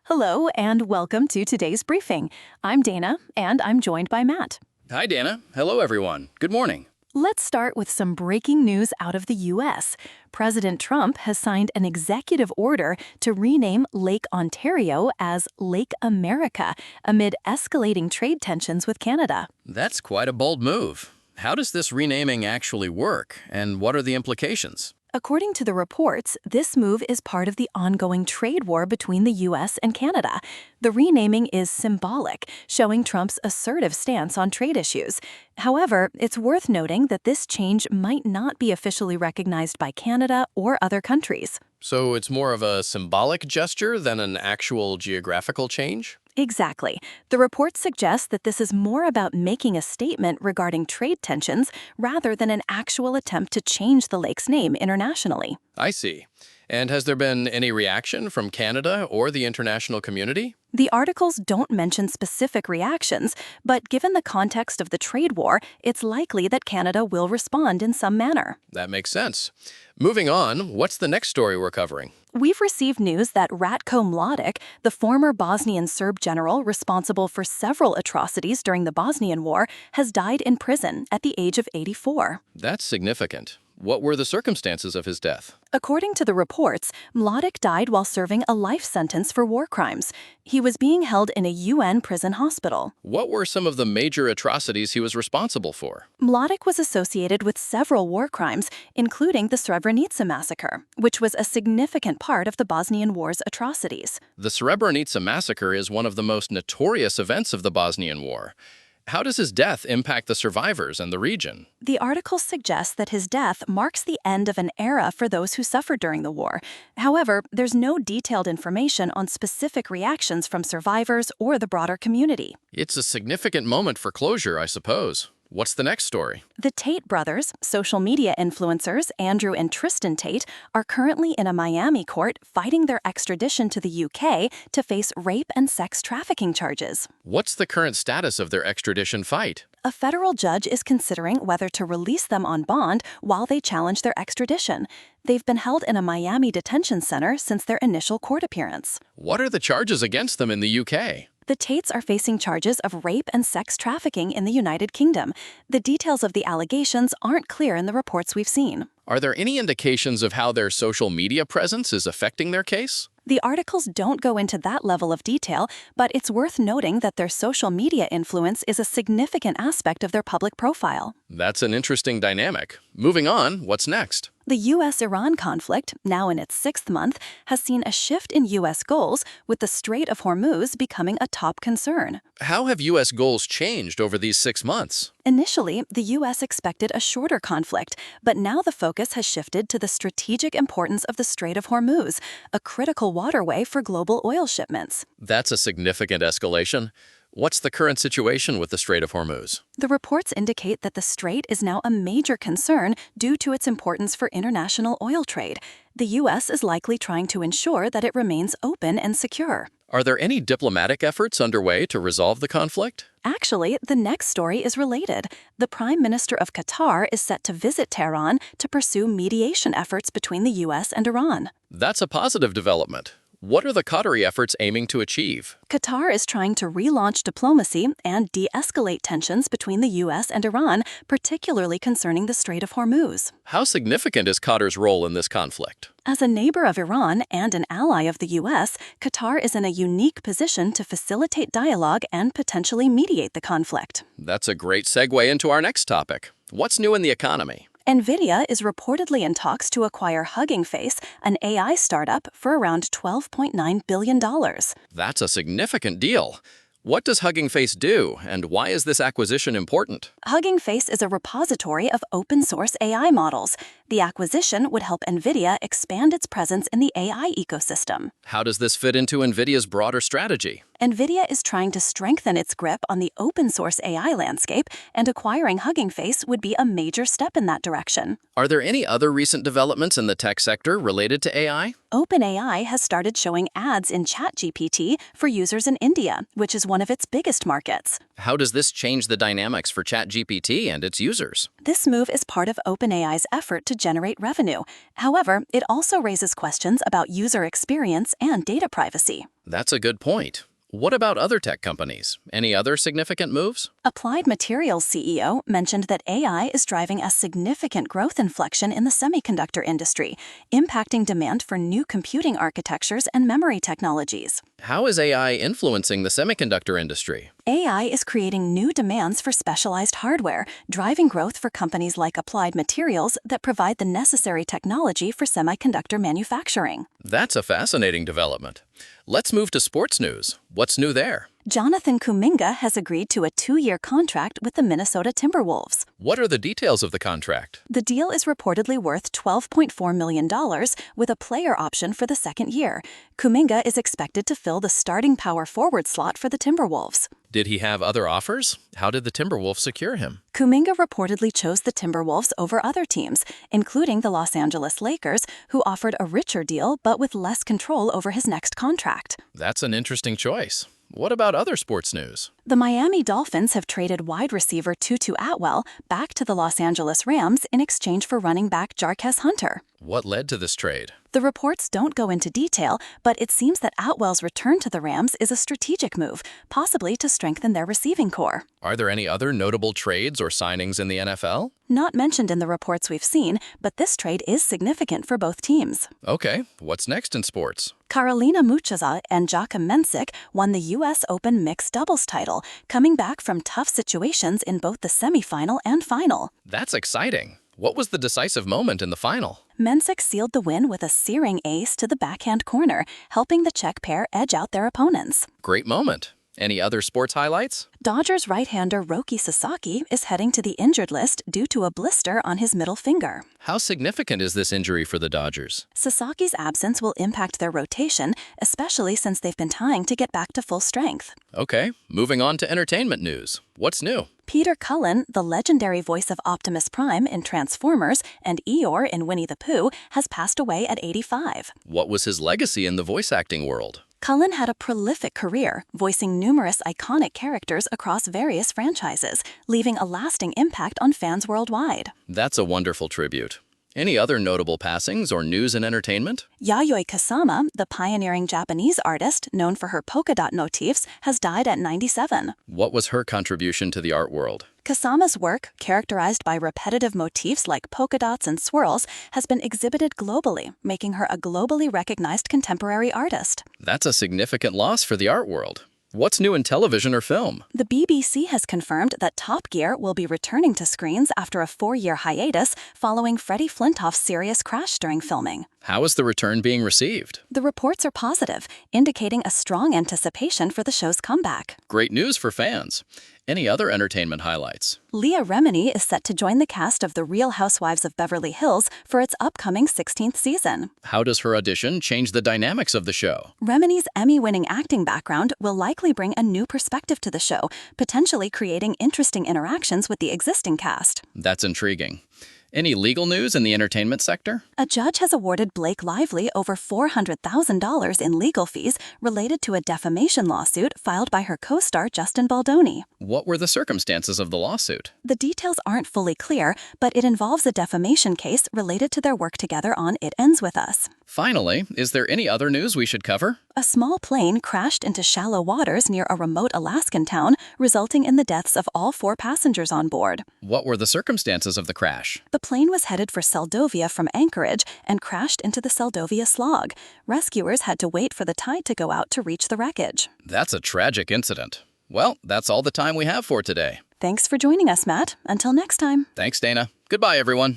Hello and welcome to today's briefing. I'm Dana and I'm joined by Matt. Hi, Dana. Hello, everyone. Good morning. Let's start with some breaking news out of the U.S. President Trump has signed an executive order to rename Lake Ontario as Lake America amid escalating trade tensions with Canada. That's quite a bold move. How does this renaming actually work, and what are the implications? According to the reports, this move is part of the ongoing trade war between the U.S. and Canada. The renaming is symbolic, showing Trump's assertive stance on trade issues. However, it's worth noting that this change might not be officially recognized by Canada or other countries. So it's more of a symbolic gesture than an actual geographical change? Exactly. The report suggests that this is more about making a statement regarding trade tensions rather than an actual attempt to change the lake's name internationally. I see. And has there been any reaction from Canada or the international community? The articles don't mention specific reactions, but given the context of the trade war, it's likely that Canada will respond in some manner. That makes sense. Moving on, what's the next story we're covering? We've received news that Ratko Mladic, the former Bosnian Serb general responsible for several atrocities during the Bosnian War, has died in prison at the age of 84. That's significant. What were the circumstances of his death? According to the reports, Mladic died while serving a life sentence for war crimes. He was being held in a UN prison hospital. What were some of the major atrocities he was responsible for? Mladic was associated with several war crimes, including the Srebrenica massacre, which was a significant part of the Bosnian War's atrocities. The Srebrenica massacre is one of the most notorious events of the Bosnian War. How does his death impact the survivors and the region? The article suggests that his death marks the end of an era for those who suffered during the war. However, there's no detailed information on specific reactions from survivors or the broader community. It's a significant moment for closure, I suppose. What's the next story? The Tate brothers, social media influencers Andrew and Tristan Tate, are currently in a Miami court fighting their extradition to the UK to face rape and sex trafficking charges. What's the current status of their extradition fight? A federal judge is considering whether to release them on bond while they challenge their extradition. They've been held in a Miami detention center since their initial court appearance. What are the charges against them in the UK? The Tates are facing charges of rape and sex trafficking in the United Kingdom. The details of the allegations aren't clear in the reports we've seen. Are there any indications of how their social media presence is affecting their case? The articles don't go into that level of detail, but it's worth noting that their social media influence is a significant aspect of their public profile. That's an interesting dynamic. Moving on, what's next? The U.S.-Iran conflict, now in its sixth month, has seen a shift in U.S. goals, with the Strait of Hormuz becoming a top concern. How have U.S. goals changed over these 6 months? Initially, the U.S. expected a shorter conflict, but now the focus has shifted to the strategic importance of the Strait of Hormuz, a critical waterway for global oil shipments. That's a significant escalation. What's the current situation with the Strait of Hormuz? The reports indicate that the strait is now a major concern due to its importance for international oil trade. The U.S. is likely trying to ensure that it remains open and secure. Are there any diplomatic efforts underway to resolve the conflict? Actually, the next story is related. The Prime Minister of Qatar is set to visit Tehran to pursue mediation efforts between the U.S. and Iran. That's a positive development. What are the Qatari efforts aiming to achieve? Qatar is trying to relaunch diplomacy and de-escalate tensions between the U.S. and Iran, particularly concerning the Strait of Hormuz. How significant is Qatar's role in this conflict? As a neighbor of Iran and an ally of the U.S., Qatar is in a unique position to facilitate dialogue and potentially mediate the conflict. That's a great segue into our next topic. What's new in the economy? NVIDIA is reportedly in talks to acquire Hugging Face, an AI startup, for around $12.9 billion. That's a significant deal. What does Hugging Face do, and why is this acquisition important? Hugging Face is a repository of open-source AI models. The acquisition would help NVIDIA expand its presence in the AI ecosystem. How does this fit into NVIDIA's broader strategy? NVIDIA is trying to strengthen its grip on the open-source AI landscape, and acquiring Hugging Face would be a major step in that direction. Are there any other recent developments in the tech sector related to AI? OpenAI has started showing ads in ChatGPT for users in India, which is one of its biggest markets. How does this change the dynamics for ChatGPT and its users? This move is part of OpenAI's effort to generate revenue. However, it also raises questions about user experience and data privacy. That's a good point. What about other tech companies? Any other significant moves? Applied Materials CEO mentioned that AI is driving a significant growth inflection in the semiconductor industry, impacting demand for new computing architectures and memory technologies. How is AI influencing the semiconductor industry? AI is creating new demands for specialized hardware, driving growth for companies like Applied Materials that provide the necessary technology for semiconductor manufacturing. That's a fascinating development. Let's move to sports news. What's new there? Jonathan Kuminga has agreed to a 2-year contract with the Minnesota Timberwolves. What are the details of the contract? The deal is reportedly worth $12.4 million, with a player option for the second year. Kuminga is expected to fill the starting power forward slot for the Timberwolves. Did he have other offers? How did the Timberwolves secure him? Kuminga reportedly chose the Timberwolves over other teams, including the Los Angeles Lakers, who offered a richer deal but with less control over his next contract. That's an interesting choice. What about other sports news? The Miami Dolphins have traded wide receiver Tutu Atwell back to the Los Angeles Rams in exchange for running back Jarquez Hunter. What led to this trade? The reports don't go into detail, but it seems that Atwell's return to the Rams is a strategic move, possibly to strengthen their receiving core. Are there any other notable trades or signings in the NFL? Not mentioned in the reports we've seen, but this trade is significant for both teams. Okay, what's next in sports? Karolina Muchova and Joachim Mensik won the U.S. Open mixed doubles title, coming back from tough situations in both the semifinal and final. That's exciting. What was the decisive moment in the final? Mensik sealed the win with a searing ace to the backhand corner, helping the Czech pair edge out their opponents. Great moment. Any other sports highlights? Dodgers right-hander Roki Sasaki is heading to the injured list due to a blister on his middle finger. How significant is this injury for the Dodgers? Sasaki's absence will impact their rotation, especially since they've been trying to get back to full strength. Okay, moving on to entertainment news. What's new? Peter Cullen, the legendary voice of Optimus Prime in Transformers and Eeyore in Winnie the Pooh, has passed away at 85. What was his legacy in the voice acting world? Cullen had a prolific career, voicing numerous iconic characters across various franchises, leaving a lasting impact on fans worldwide. That's a wonderful tribute. Any other notable passings or news in entertainment? Yayoi Kusama, the pioneering Japanese artist known for her polka dot motifs, has died at 97. What was her contribution to the art world? Kusama's work, characterized by repetitive motifs like polka dots and swirls, has been exhibited globally, making her a globally recognized contemporary artist. That's a significant loss for the art world. What's new in television or film? The BBC has confirmed that Top Gear will be returning to screens after a 4-year hiatus following Freddie Flintoff's serious crash during filming. How is the return being received? The reports are positive, indicating a strong anticipation for the show's comeback. Great news for fans. Any other entertainment highlights? Leah Remini is set to join the cast of The Real Housewives of Beverly Hills for its upcoming 16th season. How does her audition change the dynamics of the show? Remini's Emmy-winning acting background will likely bring a new perspective to the show, potentially creating interesting interactions with the existing cast. That's intriguing. Any legal news in the entertainment sector? A judge has awarded Blake Lively over $400,000 in legal fees related to a defamation lawsuit filed by her co-star Justin Baldoni. What were the circumstances of the lawsuit? The details aren't fully clear, but it involves a defamation case related to their work together on It Ends With Us. Finally, is there any other news we should cover? A small plane crashed into shallow waters near a remote Alaskan town, resulting in the deaths of all 4 passengers on board. What were the circumstances of the crash? The plane was headed for Seldovia from Anchorage and crashed into the Seldovia Slog. Rescuers had to wait for the tide to go out to reach the wreckage. That's a tragic incident. Well, that's all the time we have for today. Thanks for joining us, Matt. Until next time. Thanks, Dana. Goodbye, everyone.